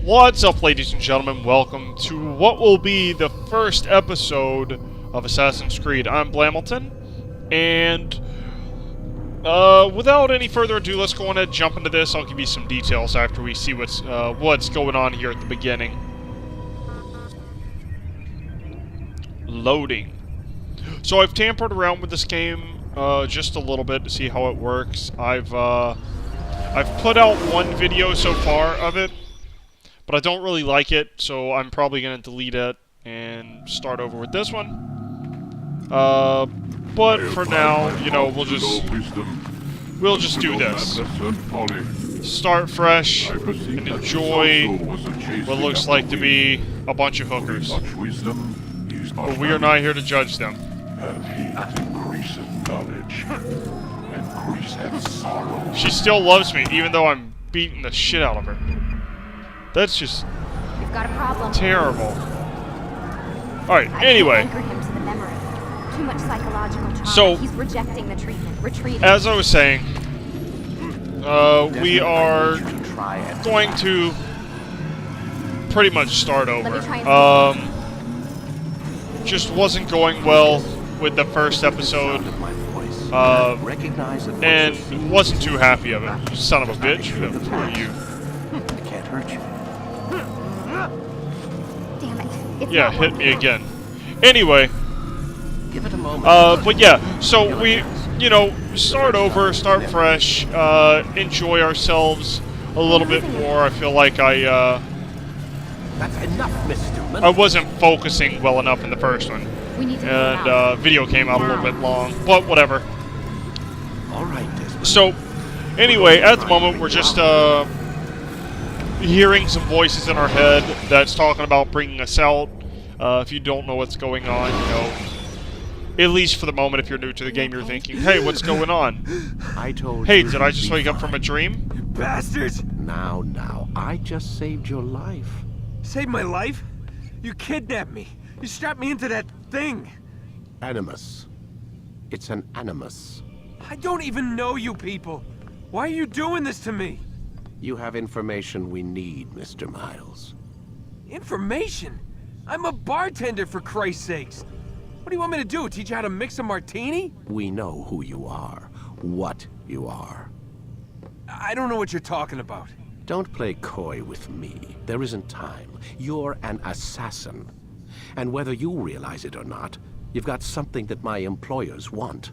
What's up, ladies and gentlemen? Welcome to what will be the first episode of Assassin's Creed. I'm Blamilton, and without any further ado, let's go on and jump into this. I'll give you some details after we see what's going on here at the beginning. Loading. So I've tampered around with this game just a little bit to see how it works. I've put out one video so far of it, but I don't really like it, so I'm probably going to delete it and start over with this one. But for now, you know, we'll just do this. Start fresh and enjoy what looks like to be a bunch of hookers. But we are not here to judge them. She still loves me, even though I'm beating the shit out of her. That's just We've got a problem. Terrible. Alright, anyway. Anchor him to the memory. Too much psychological trauma. So, he's rejecting the treatment, retreating. As I was saying, we are going to pretty much start over. Just wasn't going well with the first episode. And wasn't too happy of it. You son of a bitch. Who are you? I can't hurt you. Damn it. It's Yeah, not hit working. me again. Anyway, Give it a moment. but yeah, so we, you know, start over, start fresh, enjoy ourselves a little bit more. I feel like That's enough, Mr. I wasn't focusing well enough in the first one. We need to And video came out a little bit long, but whatever. All right, Desmond. So, anyway, at the moment we're just hearing some voices in our head that's talking about bringing us out. If you don't know what's going on, you know, at least for the moment, if you're new to the game, you're thinking, hey, what's going on? I told Hey, you. did I just wake up from a dream? Bastards! Now, I just saved your life. Saved my life? You kidnapped me. You strapped me into that thing. Animus. It's an animus. I don't even know you people. Why are you doing this to me? You have information we need, Mr. Miles. Information? I'm a bartender, for Christ's sakes. What do you want me to do? Teach you how to mix a martini? We know who you are, what you are. I don't know what you're talking about. Don't play coy with me. There isn't time. You're an assassin. And whether you realize it or not, you've got something that my employers want.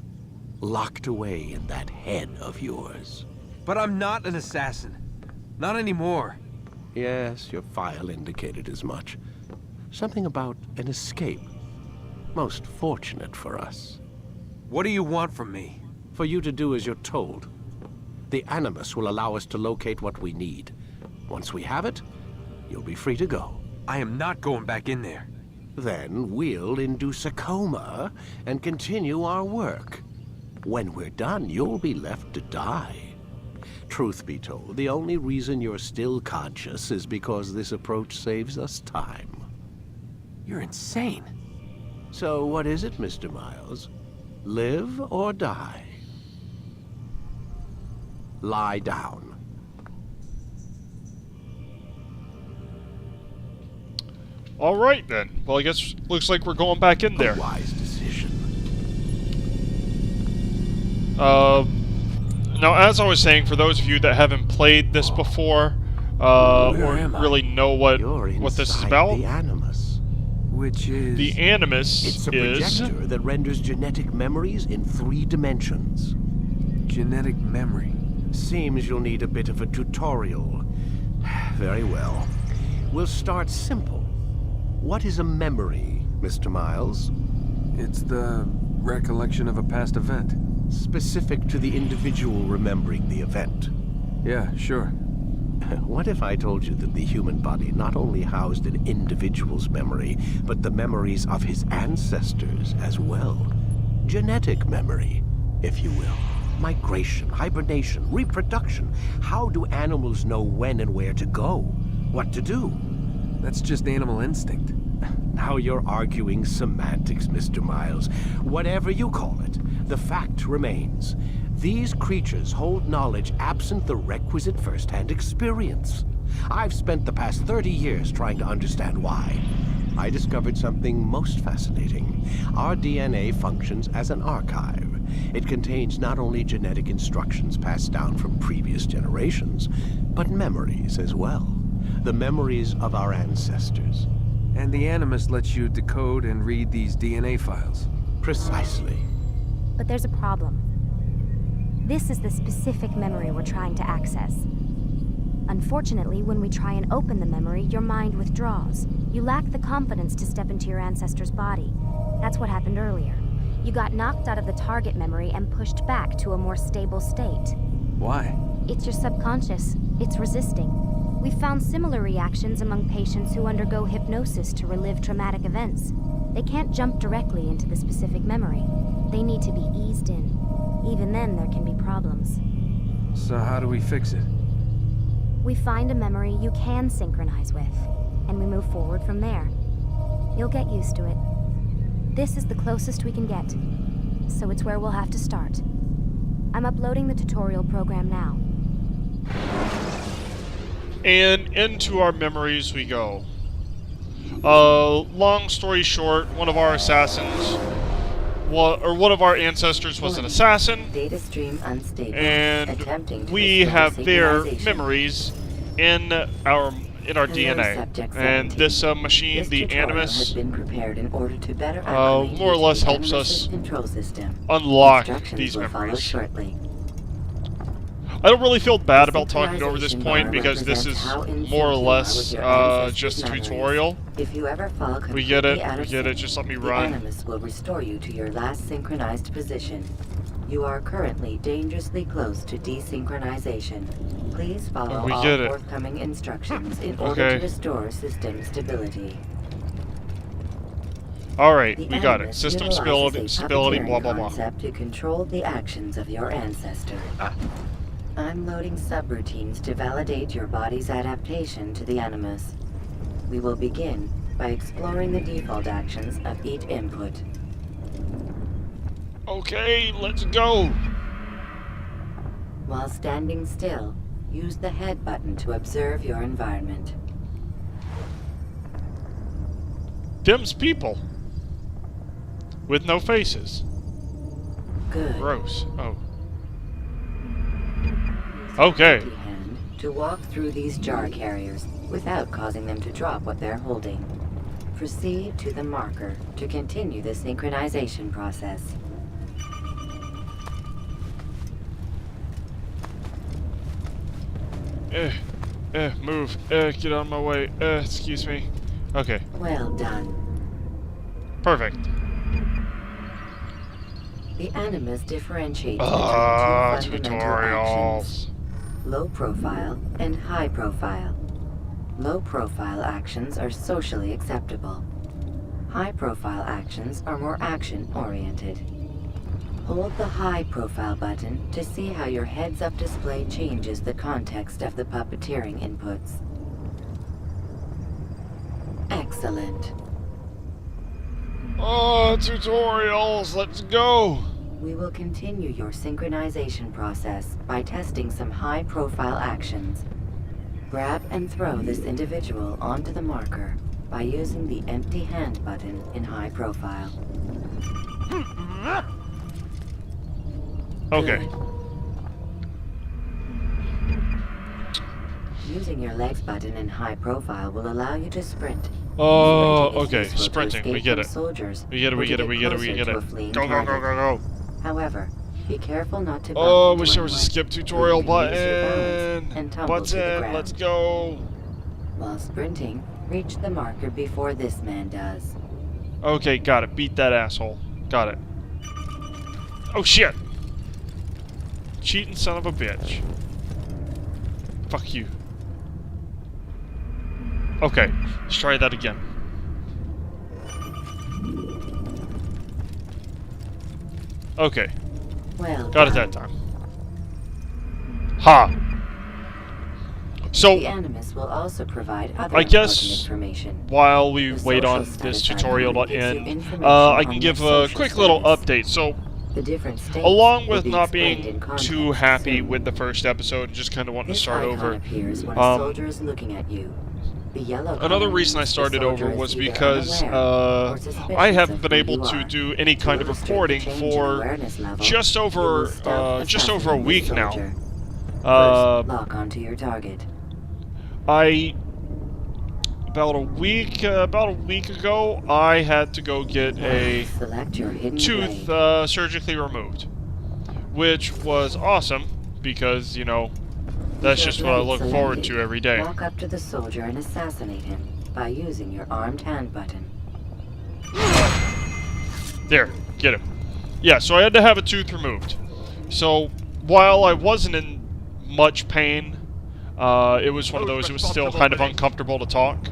Locked away in that head of yours. But I'm not an assassin. Not anymore. Yes, your file indicated as much. Something about an escape. Most fortunate for us. What do you want from me? For you to do as you're told. The Animus will allow us to locate what we need. Once we have it, you'll be free to go. I am not going back in there. Then we'll induce a coma and continue our work. When we're done, you'll be left to die. Truth be told, the only reason you're still conscious is because this approach saves us time. You're insane. So what is it, Mr. Miles? Live or die? Lie down. Alright then. Well, I guess looks like we're going back in there. A wise decision. Now, as I was saying, for those of you that haven't played this before, or really know what this is You're about, inside the Animus. Which is... the Animus It's a is... projector that renders genetic memories in 3 dimensions. genetic memory. Seems you'll need a bit of a tutorial. Very well. We'll start simple. What is a memory, Mr. Miles? It's the recollection of a past event. Specific to the individual remembering the event. Yeah, sure. What if I told you that the human body not only housed an individual's memory, but the memories of his ancestors as well? Genetic memory, if you will. Migration, hibernation, reproduction. How do animals know when and where to go? What to do? That's just animal instinct. Now you're arguing semantics, Mr. Miles. Whatever you call it, the fact remains. These creatures hold knowledge absent the requisite first-hand experience. I've spent the past 30 years trying to understand why. I discovered something most fascinating. Our DNA functions as an archive. It contains not only genetic instructions passed down from previous generations, but memories as well. The memories of our ancestors. And the Animus lets you decode and read these DNA files. Precisely. But there's a problem. This is the specific memory we're trying to access. Unfortunately, when we try and open the memory, your mind withdraws. You lack the confidence to step into your ancestor's body. That's what happened earlier. You got knocked out of the target memory and pushed back to a more stable state. Why? It's your subconscious. It's resisting. We've found similar reactions among patients who undergo hypnosis to relive traumatic events. They can't jump directly into the specific memory. They need to be eased in. Even then, there can be problems. So how do we fix it? We find a memory you can synchronize with, and we move forward from there. You'll get used to it. This is the closest we can get, so it's where we'll have to start. I'm uploading the tutorial program now. And into our memories we go. Long story short, one of our assassins, one of our ancestors was an assassin, Data stream unstable. and Attempting to we restore have their synchronization. memories in our DNA. Subject And 17. this machine, This the tutorial Animus, has been prepared in order to better acclimate more or you to less the helps Animus's us control system. unlock Instructions these will follow memories. shortly. I don't really feel bad The about talking over this synchronization point bar because this represents is how in more or sync you are less with your ancestors' just a memories. tutorial. If you ever fall completely We get it, out we of get it, sync, just let me the run. Animus will restore you to your last synchronized position. You are currently dangerously close to desynchronization. Please follow We all get it. forthcoming instructions in order Okay. to restore system stability. Alright, The we got it. Animus System utilizes stability, a blah blah puppeteering blah. concept to control the actions of your ancestor. I'm loading subroutines to validate your body's adaptation to the Animus. We will begin by exploring the default actions of each input. Okay, let's go. While standing still, use the head button to observe your environment. Them's people. With no faces. Good. Gross. Oh. Okay. Empty hand to walk through these jar carriers without causing them to drop what they're holding. Proceed to the marker to continue the synchronization process. Move. Get out of my way. Excuse me. Okay. Well done. Perfect. The Animus differentiates between two fundamental actions. Tutorials. Low profile and high profile. Low profile actions are socially acceptable. High profile actions are more action oriented. Hold the high profile button to see how your heads up display changes the context of the puppeteering inputs. Excellent. Oh, tutorials. Let's go. We will continue your synchronization process by testing some high-profile actions. Grab and throw this individual onto the marker by using the empty hand button in high profile. Okay. Good. Using your legs button in high profile will allow you to sprint. Oh, Sprinting is okay. useful to Sprinting. We escape get from it. Soldiers, We get it. or We to get it. We get it. We closer get to a it. fleeing Go, go, go, target. go, go. However, be careful not to bump Oh, into wish there was a anyone, skip or tutorial you can lose your balance button. and tumble Button. to the ground. Let's go. While sprinting, reach the marker before this man does. Okay, got it. Beat that asshole. Got it. Oh, shit. Cheating son of a bitch. Fuck you. Okay, let's try that again. Okay, Well got it done. that time. Ha! The So, Animus will also provide other I guess important information. while we The wait social on this status tutorial to icon gives you end, information I on can your give a social quick little status. update. So, The different states Along will with be not explained being in context too happy soon. with the first episode and just kind of wanting to This start icon over. appears when a soldier is looking at you. The yellow Another color reason I means the started soldier over is was either because unaware or suspicious I haven't of been who able you to are. do any To kind of illustrate the recording change in for awareness level, just you will over stealth just over a assassinate week this now. soldier. Uh, First, lock onto your target. About a week ago, I had to go get a Select your hidden tooth blade. surgically removed, which was awesome because, you know, that's With your just what I blade look forward selected, to every day. Walk up to the soldier and assassinate him by using your armed hand button. There, get him. Yeah, so I had to have a tooth removed. So while I wasn't in much pain, it was one of those, it was still kind of uncomfortable to talk.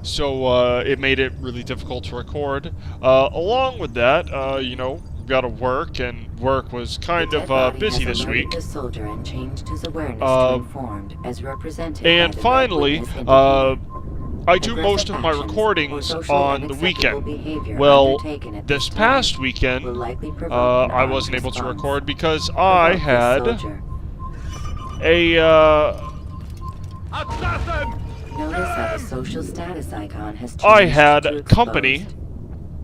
So it made it really difficult to record. Along with that, you know, got to work, and work was kind The of dead body busy has this alerted week. the soldier and changed his awareness Uh, to informed, as represented And by the finally, red witness indicator. I do Aggressive most of my actions or recordings social on the unacceptable weekend. behavior Well, undertaken at this time past will weekend, likely provoke an I armed wasn't able to response. record because Provoke I this had soldier. a Notice how the social status icon has changed I had to company exposed.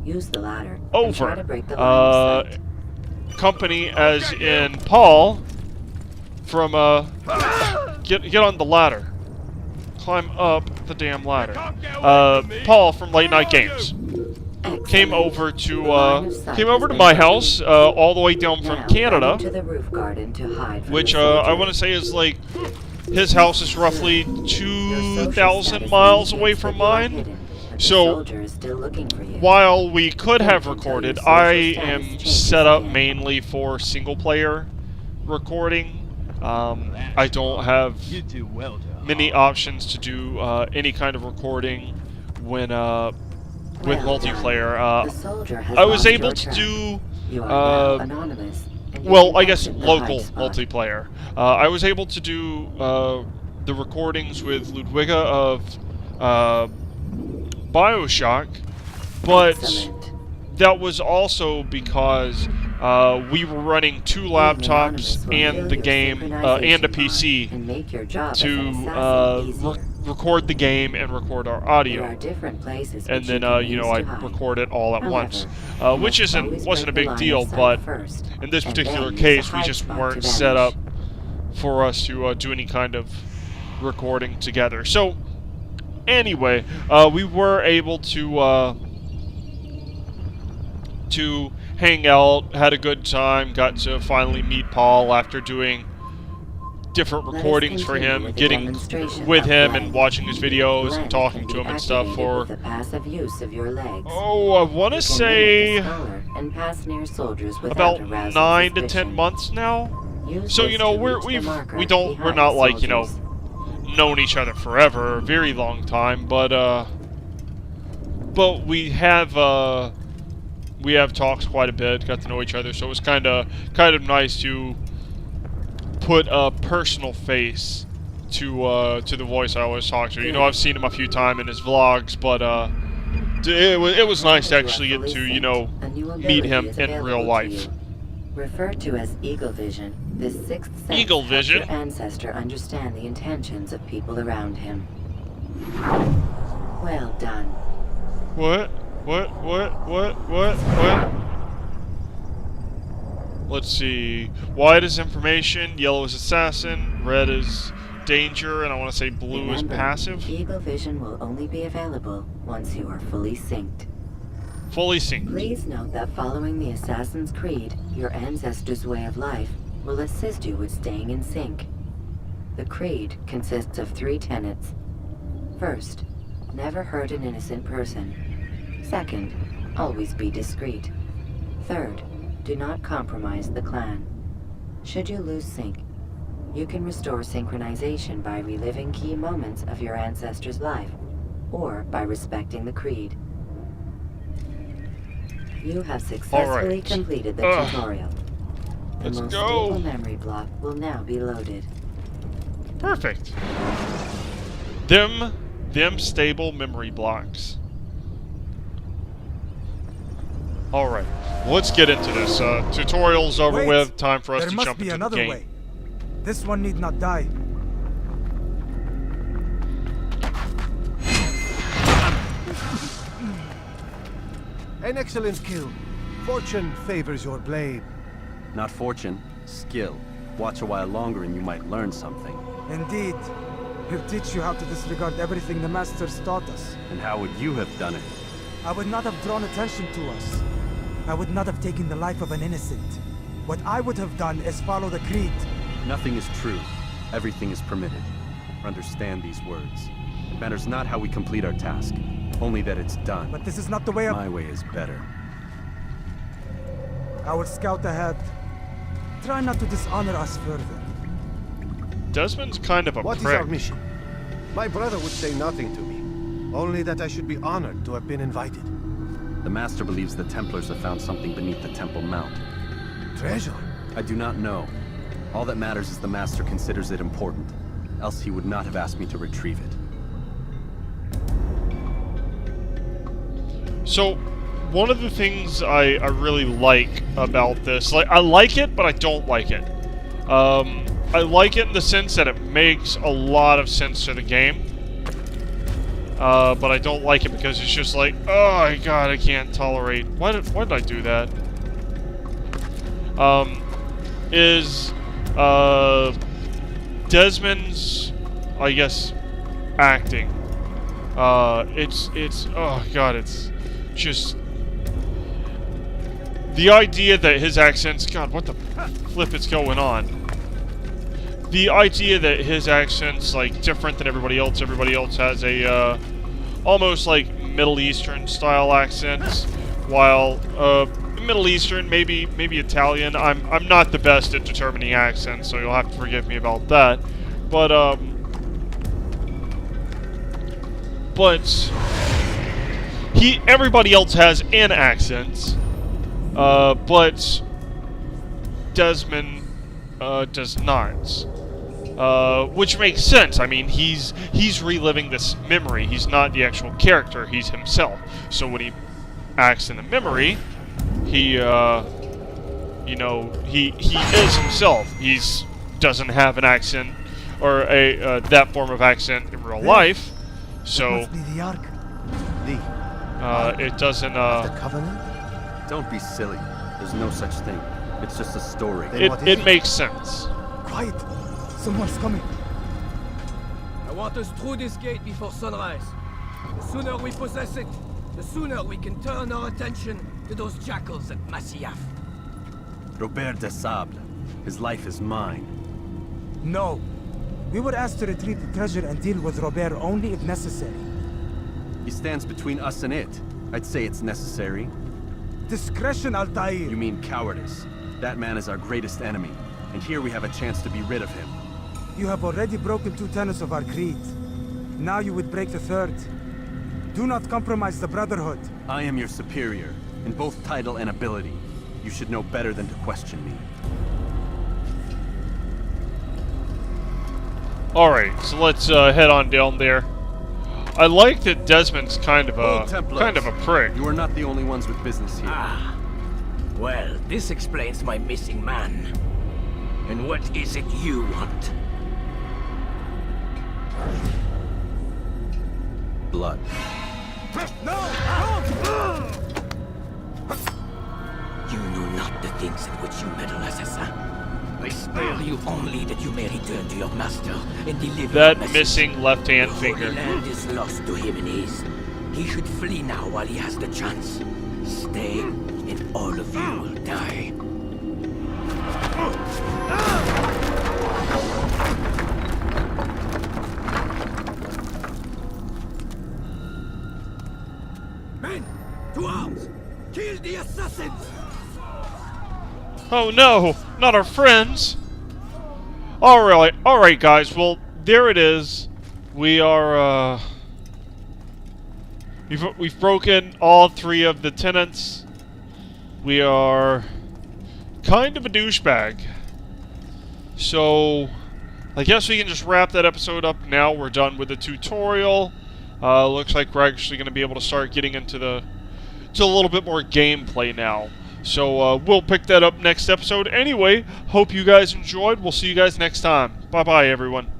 Use the ladder and try over. to break the line of sight. Company as in Paul from get on the ladder. Climb up the damn ladder. Paul from Late Night Games came Excellent. over The to line of sight has been my broken. house all the way down Now, from run Canada, into the roof garden to hide from which the I soldier. want to say is like his house is roughly Your social 2,000 status miles indicates away that from you are mine. hidden, but the So, soldier is still looking for you. while we could have Wait until recorded, your social I status am changes set up again. mainly for single player recording. I don't have You do well, John. many options to do any kind of recording when with Well multiplayer. done. The soldier has I was lost able your to track. do You are now anonymous. And you well, can I guess exit the local hide spot. multiplayer. I was able to do the recordings with Ludwiga of BioShock, but Excellent. that was also because we were running two Being laptops anonymous will and fill the your game and a synchronization bar PC and make your job as to an assassin easier. record the game and record our There are audio. different places And which then, you can you know, use I to hide. record it all at However, once, you which must always wasn't a break big the line deal, of sight but first, in this and particular then use case, the we hide just spot weren't to set up vanish. for us to do any kind of recording together. So, anyway, we were able to hang out, had a good time, got to finally meet Paul after doing different Let us recordings for continue him, with the getting demonstration with of him Blend. and watching his videos Blend and talking can to be him and stuff activated for, with the passive use of your legs. oh, I want to You can say mimic a scholar and pass near soldiers without about arousing 9 to 10 suspicion. months now. Use So, this you know, to reach the marker we're behind not the like, you know, soldiers. known each other forever, a very long time, but we have talked quite a bit, got to know each other, so it was kind of nice to put a personal face to the voice I always talk to. You know, I've seen him a few times in his vlogs, but it was nice to actually get to, you know, meet him in real life. Referred to as Eagle Vision, this sixth sense Eagle helps Vision? your ancestor understand the intentions of people around him. Well done. What? Let's see. White is information, yellow is assassin, red is danger, and I want to say blue is Remember, passive. Eagle Vision will only be available once you are fully synced. Fully synced. Please note that following the Assassin's Creed, your ancestors' way of life will assist you with staying in sync. The Creed consists of 3 tenets. First, never hurt an innocent person. Second, always be discreet. Third, do not compromise the clan. Should you lose sync, you can restore synchronization by reliving key moments of your ancestor's life, or by respecting the Creed. You have successfully Alright. completed the Ugh. tutorial. The Let's most go. stable memory block will now be loaded. Perfect. Them stable memory blocks. Alright, let's get into this. Tutorial's over Wait, with. Time for us there to must jump be into the another game. way. This one need not die. An excellent kill. Fortune favors your blade. Not fortune, skill. Watch a while longer and you might learn something. Indeed. He'll teach you how to disregard everything the Masters taught us. And how would you have done it? I would not have drawn attention to us. I would not have taken the life of an innocent. What I would have done is follow the creed. Nothing is true. Everything is permitted. Understand these words. It matters not how we complete our task, only that it's done. But this is not the way of... My way is better. I will scout ahead. Try not to dishonor us further. Desmond's kind of a What is prick. our mission? My brother would say nothing to me. Only that I should be honored to have been invited. The Master believes the Templars have found something beneath the Temple Mount. Treasure? I do not know. All that matters is the Master considers it important. Else he would not have asked me to retrieve it. So, one of the things I really like about this, like, I like it, but I don't like it. I like it in the sense that it makes a lot of sense to the game. But I don't like it because it's just like, oh my god, I can't tolerate. Why did I do that? Desmond's, I guess, acting. It's oh god, it's just the idea that his accent's, god, what the flip is going on? The idea that his accent's like different than everybody else. Everybody else has a almost like Middle Eastern style accents, while Middle Eastern, maybe Italian. I'm not the best at determining accents, so you'll have to forgive me about that. But everybody else has an accent, but Desmond does not. Which makes sense. I mean, he's reliving this memory. He's not the actual character. He's himself. So when he acts in the memory, he is himself. He's doesn't have an accent or a that form of accent in real life. So That must be the Ark. it doesn't. The Covenant? Don't be silly. There's no such thing. It's just a story. Then what is It makes sense. Quiet. Someone's coming. I want us through this gate before sunrise. The sooner we possess it, the sooner we can turn our attention to those jackals at Masyaf. Robert de Sable. His life is mine. No. We were asked to retrieve the treasure and deal with Robert only if necessary. He stands between us and it. I'd say it's necessary. Discretion, Altair. You mean cowardice. That man is our greatest enemy, and here we have a chance to be rid of him. You have already broken 2 tenets of our creed. Now you would break the 3rd. Do not compromise the Brotherhood. I am your superior, in both title and ability. You should know better than to question me. Alright, so let's head on down there. I like that Desmond's kind of Old Templars, a prick. You are not the only ones with business here. Ah. Well, this explains my missing man. And what is it you want? Blood. You know not the things in which you meddle, assassin. I spare you only that you may return to your master and deliver That the message. missing left-hand The Holy finger. Land is lost to him and his. He should flee now while he has the chance. Stay, and all of you will die. Men, to arms! Kill the assassins! Oh no, not our friends. Alright guys, well, there it is. We are, we've broken all 3 of the tenets. We are kind of a douchebag. So, I guess we can just wrap that episode up now. We're done with the tutorial. Looks like we're actually going to be able to start getting into to a little bit more gameplay now. So we'll pick that up next episode. Anyway, hope you guys enjoyed. We'll see you guys next time. Bye-bye, everyone.